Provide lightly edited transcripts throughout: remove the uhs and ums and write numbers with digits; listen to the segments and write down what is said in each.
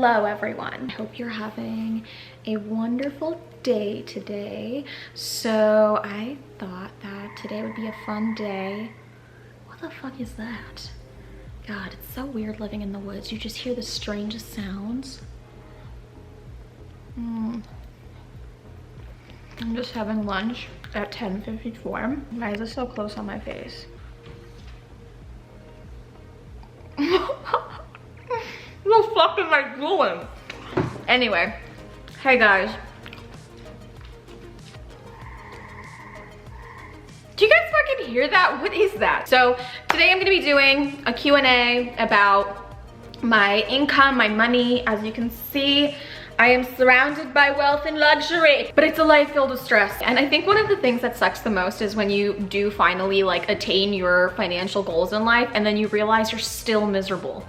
Hello everyone. Hope you're having a wonderful day today. So I thought that today would be a fun day. What the fuck is that? God, it's so weird living in the woods. You just hear the strangest sounds. I'm just having lunch at 10:54. Why is it so close on my face? What the fuck am I doing? Anyway, hey guys. Do you guys fucking hear that? What is that? So today I'm gonna be doing a Q&A about my income, my money. As you can see, I am surrounded by wealth and luxury, but it's a life filled with stress. And I think one of the things that sucks the most is when you do finally like attain your financial goals in life and then you realize you're still miserable.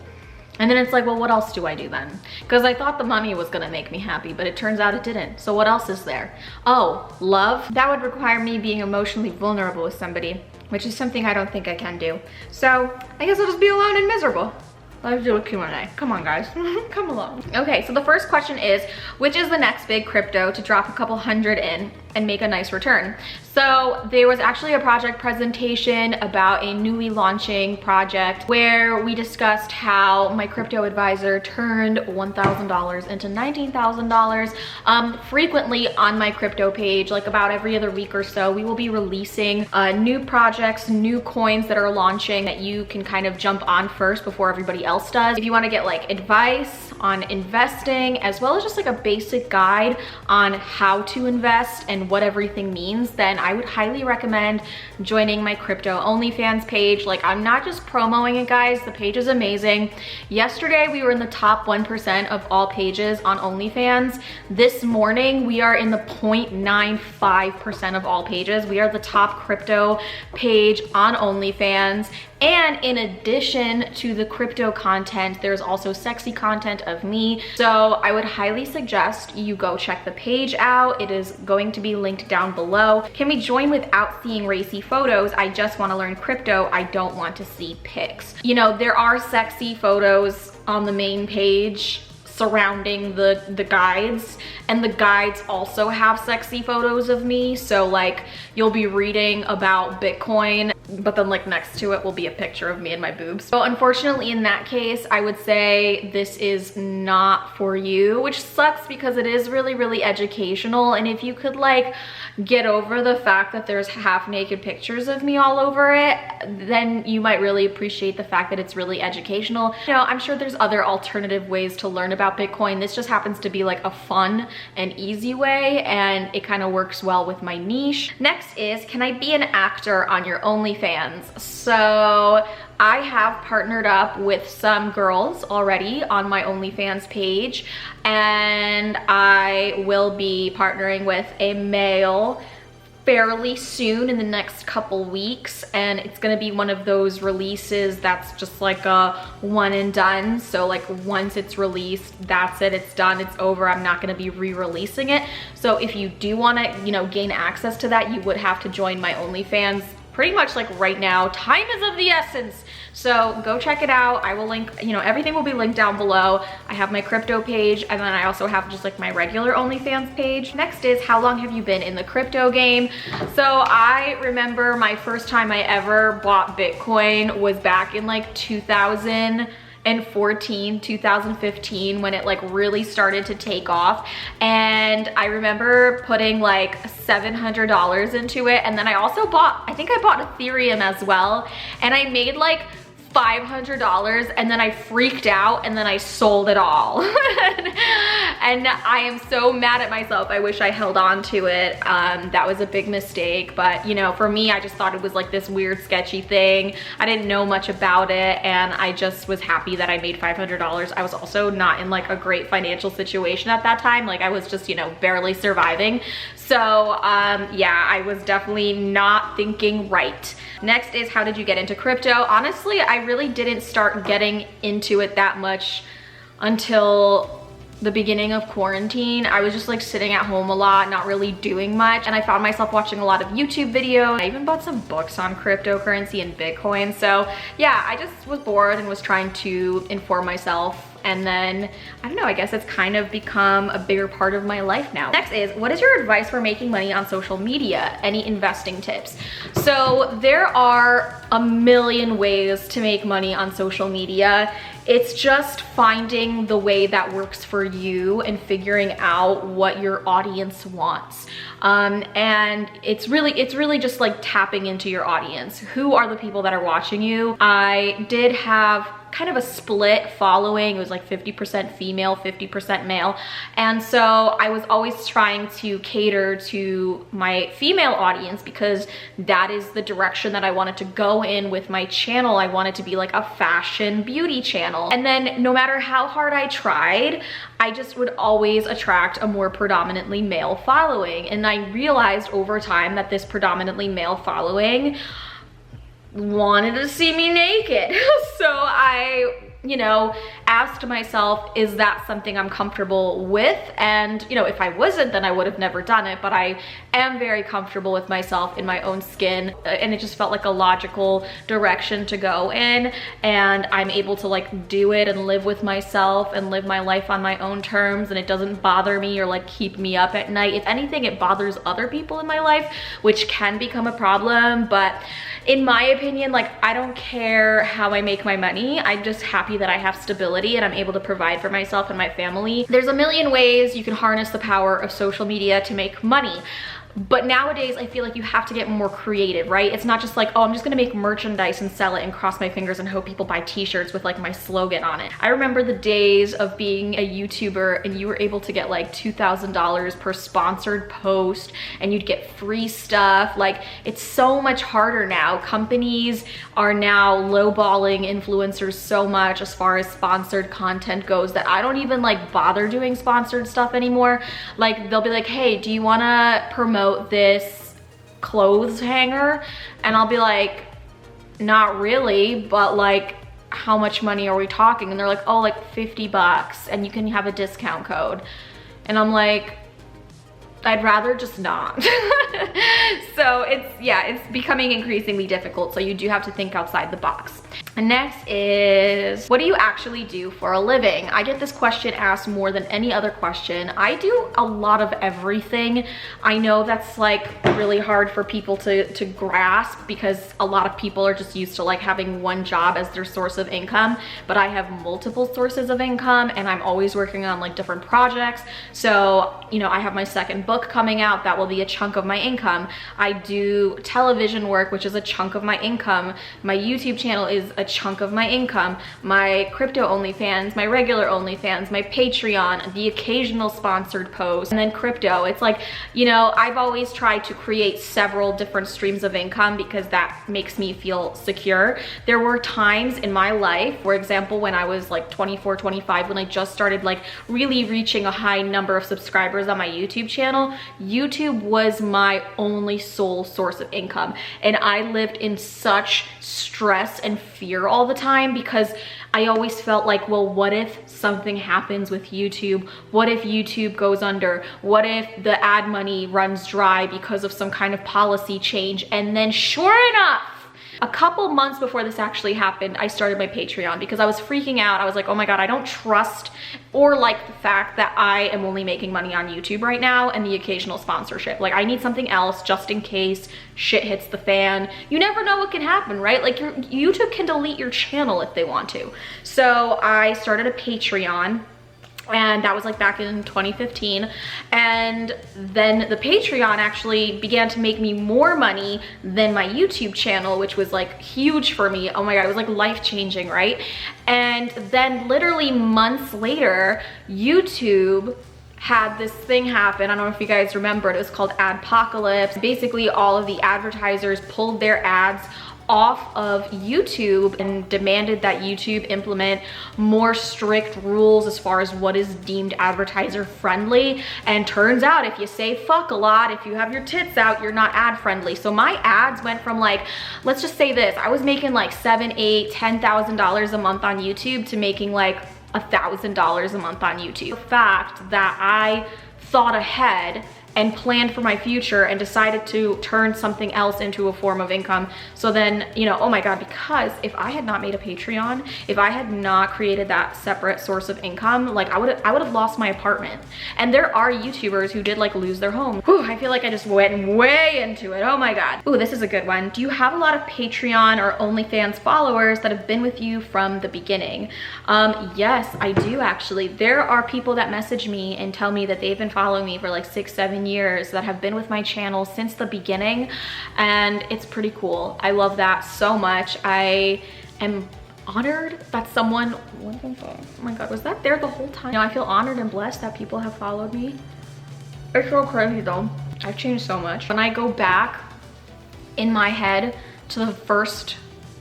And then it's like, well, what else do I do then? Because I thought the money was gonna make me happy, but it turns out it didn't. So what else is there? Oh, love? That would require me being emotionally vulnerable with somebody, which is something I don't think I can do. So I guess I'll just be alone and miserable. Let's do a Q&A. Come on, guys. Come along. Okay, so the first question is, which is the next big crypto to drop a couple hundred in and make a nice return? So there was actually a project presentation about a newly launching project where we discussed how my crypto advisor turned $1,000 into $19,000. Frequently on my crypto page, like about every other week or so, we will be releasing new projects, new coins that are launching that you can kind of jump on first before everybody else does. If you want to get like advice on investing, as well as just like a basic guide on how to invest and what everything means, then I would highly recommend joining my crypto Onlyfans page. Like, I'm not just promoting it, guys. The page is amazing. Yesterday, we were in the top 1% of all pages on Onlyfans. This morning, we are in the 0.95% of all pages. We are the top crypto page on Onlyfans. And in addition to the crypto content, there's also sexy content of me. So I would highly suggest you go check the page out. It is going to be linked down below. Can we join without seeing racy photos? I just want to learn crypto. I don't want to see pics. You know, there are sexy photos on the main page surrounding the guides, and the guides also have sexy photos of me. So like, you'll be reading about Bitcoin, but then like next to it will be a picture of me and my boobs. So unfortunately in that case, I would say this is not for you, which sucks because it is really, really educational. And if you could like get over the fact that there's half naked pictures of me all over it, then you might really appreciate the fact that it's really educational. You know, I'm sure there's other alternative ways to learn about Bitcoin. This just happens to be like a fun and easy way, and it kind of works well with my niche. Next is, can I be an actor on your OnlyFans? So I have partnered up with some girls already on my OnlyFans page, and I will be partnering with a male fairly soon in the next couple weeks, and it's gonna be one of those releases that's just like a one and done. So like once it's released, that's it, it's done, it's over. I'm not gonna be re-releasing it. So if you do wanna, you know, gain access to that, you would have to join my OnlyFans pretty much like right now. Time is of the essence. So go check it out. I will link, you know, everything will be linked down below. I have my crypto page, and then I also have just like my regular OnlyFans page. Next is, how long have you been in the crypto game? So I remember my first time I ever bought Bitcoin was back in like 2014, 2015, when it like really started to take off. And I remember putting like $700 into it. And then I also bought, I think I bought Ethereum as well. And I made like $500, and then I freaked out, and then I sold it all. And I am so mad at myself. I wish I held on to it. That was a big mistake, but you know, for me, I just thought it was like this weird sketchy thing. I didn't know much about it, and I just was happy that I made $500. I was also not in like a great financial situation at that time. Like, I was just, you know, barely surviving. So yeah, I was definitely not thinking right. Next is, how did you get into crypto? Honestly, I really didn't start getting into it that much until the beginning of quarantine. I was just like sitting at home a lot, not really doing much, and I found myself watching a lot of YouTube videos. I even bought some books on cryptocurrency and Bitcoin. So yeah, I just was bored and was trying to inform myself And then, I don't know, I guess it's kind of become a bigger part of my life now. Next is, what is your advice for making money on social media? Any investing tips? So there are a million ways to make money on social media. It's just finding the way that works for you and figuring out what your audience wants. And it's really just like tapping into your audience. Who are the people that are watching you? I did have kind of a split following. It was like 50% female, 50% male. And so I was always trying to cater to my female audience because that is the direction that I wanted to go in with my channel. I wanted to be like a fashion beauty channel. And then no matter how hard I tried, I just would always attract a more predominantly male following. And I realized over time that this predominantly male following wanted to see me naked. So I, you know, asked myself, is that something I'm comfortable with? And, you know, if I wasn't, then I would have never done it, but I am very comfortable with myself in my own skin, and it just felt like a logical direction to go in, and I'm able to like do it and live with myself and live my life on my own terms, and it doesn't bother me or like keep me up at night. If anything, it bothers other people in my life, which can become a problem, but in my opinion, like, I don't care how I make my money. I'm just happy that I have stability and I'm able to provide for myself and my family. There's a million ways you can harness the power of social media to make money. But nowadays, I feel like you have to get more creative, right? It's not just like, oh, I'm just gonna make merchandise and sell it and cross my fingers and hope people buy t-shirts with like my slogan on it. I remember the days of being a YouTuber and you were able to get like $2,000 per sponsored post and you'd get free stuff. Like, it's so much harder now. Companies are now lowballing influencers so much as far as sponsored content goes that I don't even like bother doing sponsored stuff anymore. Like, they'll be like, hey, do you wanna promote this clothes hanger? And I'll be like, not really, but like, how much money are we talking? And they're like, oh, like 50 bucks and you can have a discount code. And I'm like, I'd rather just not. So it's becoming increasingly difficult. So you do have to think outside the box. And next is, what do you actually do for a living? I get this question asked more than any other question. I do a lot of everything. I know that's like really hard for people to grasp because a lot of people are just used to like having one job as their source of income, but I have multiple sources of income and I'm always working on like different projects. So, you know, I have my second book coming out. That will be a chunk of my income. I do television work, which is a chunk of my income. My YouTube channel is a chunk of my income. My crypto Onlyfans, my regular Onlyfans, my Patreon, the occasional sponsored post, and then crypto. It's like, you know, I've always tried to create several different streams of income because that makes me feel secure. There were times in my life, for example, when I was like 24, 25, when I just started like really reaching a high number of subscribers on my YouTube channel, YouTube was my only sole source of income. And I lived in such stress and fear all the time because I always felt like, well, what if something happens with YouTube? What if YouTube goes under? What if the ad money runs dry because of some kind of policy change? And then sure enough, a couple months before this actually happened, I started my Patreon because I was freaking out. I was like, oh my God, I don't trust or like the fact that I am only making money on YouTube right now and the occasional sponsorship. Like, I need something else just in case shit hits the fan. You never know what can happen, right? Like, YouTube can delete your channel if they want to. So I started a Patreon. And that was like back in 2015. And then the Patreon actually began to make me more money than my YouTube channel, which was like huge for me. Oh my God, it was like life-changing, right? And then literally months later, YouTube had this thing happen. I don't know if you guys remember it. It was called Adpocalypse. Basically, all of the advertisers pulled their ads off of YouTube and demanded that YouTube implement more strict rules as far as what is deemed advertiser friendly. And turns out if you say fuck a lot, if you have your tits out, you're not ad friendly. So my ads went from like, let's just say this, I was making like $7,000, $8,000, $10,000 a month on YouTube to making like $1,000 a month on YouTube. The fact that I thought ahead and planned for my future and decided to turn something else into a form of income. So then, you know, oh my God, because if I had not made a Patreon, if I had not created that separate source of income, like I would have lost my apartment. And there are YouTubers who did like lose their home. Whew, I feel like I just went way into it. Oh my God. Ooh, this is a good one. Do you have a lot of Patreon or OnlyFans followers that have been with you from the beginning? Yes, I do actually. There are people that message me and tell me that they've been following me for like 6-7 years, that have been with my channel since the beginning, and it's pretty cool. I love that so much. I am honored that someone, what the fuck? Oh my God, was that there the whole time? You know, I feel honored and blessed that people have followed me. It's so crazy though. I've changed so much. When I go back in my head to the first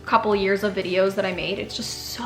couple years of videos that I made, it's just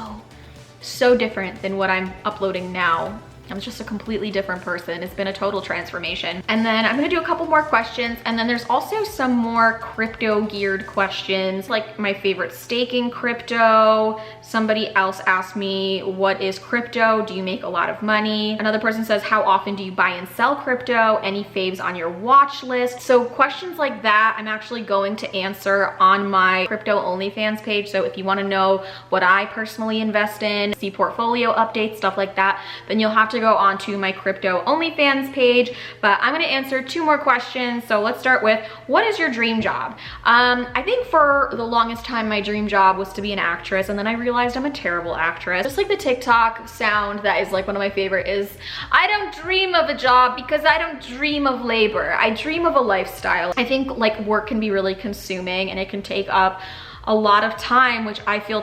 so different than what I'm uploading now. I'm just a completely different person. It's been a total transformation. And then I'm gonna do a couple more questions, and then there's also some more crypto geared questions, like my favorite staking crypto. Somebody else asked me, what is crypto? Do you make a lot of money? Another person says, how often do you buy and sell crypto? Any faves on your watch list? So questions like that, I'm actually going to answer on my crypto OnlyFans page. So if you wanna know what I personally invest in, see portfolio updates, stuff like that, then you'll have to go onto my crypto OnlyFans page. But I'm gonna answer 2 more questions. So let's start with, what is your dream job? I think for the longest time, my dream job was to be an actress, and then I realized I'm a terrible actress. Just like the TikTok sound that is like one of my favorite is, I don't dream of a job because I don't dream of labor. I dream of a lifestyle. I think like work can be really consuming, and it can take up a lot of time, which I feel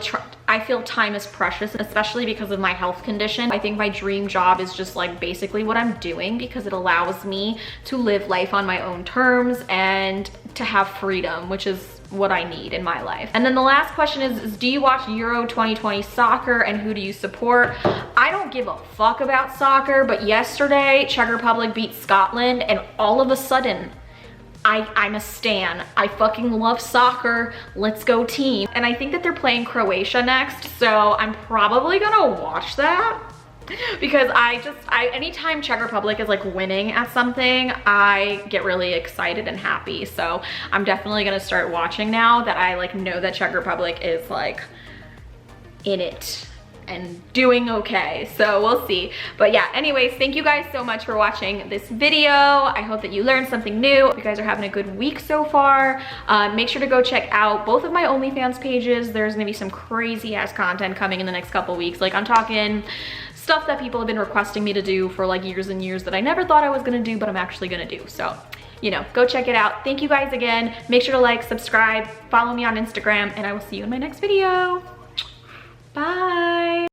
time is precious, especially because of my health condition. I think my dream job is just like basically what I'm doing, because it allows me to live life on my own terms and to have freedom, which is what I need in my life. And then the last question is do you watch Euro 2020 soccer, and who do you support? I don't give a fuck about soccer, but yesterday Czech Republic beat Scotland, and all of a sudden I'm a stan. I fucking love soccer. Let's go team. And I think that they're playing Croatia next, so I'm probably gonna watch that, because anytime Czech Republic is like winning at something, I get really excited and happy. So I'm definitely gonna start watching now that I like know that Czech Republic is like in it and doing okay. So we'll see. But yeah, anyways, thank you guys so much for watching this video. I hope that you learned something new. You guys are having a good week so far. Make sure to go check out both of my OnlyFans pages. There's gonna be some crazy ass content coming in the next couple weeks. Like, I'm talking stuff that people have been requesting me to do for like years and years that I never thought I was gonna do, but I'm actually gonna do. So, you know, go check it out. Thank you guys again. Make sure to like, subscribe, follow me on Instagram, and I will see you in my next video. Bye.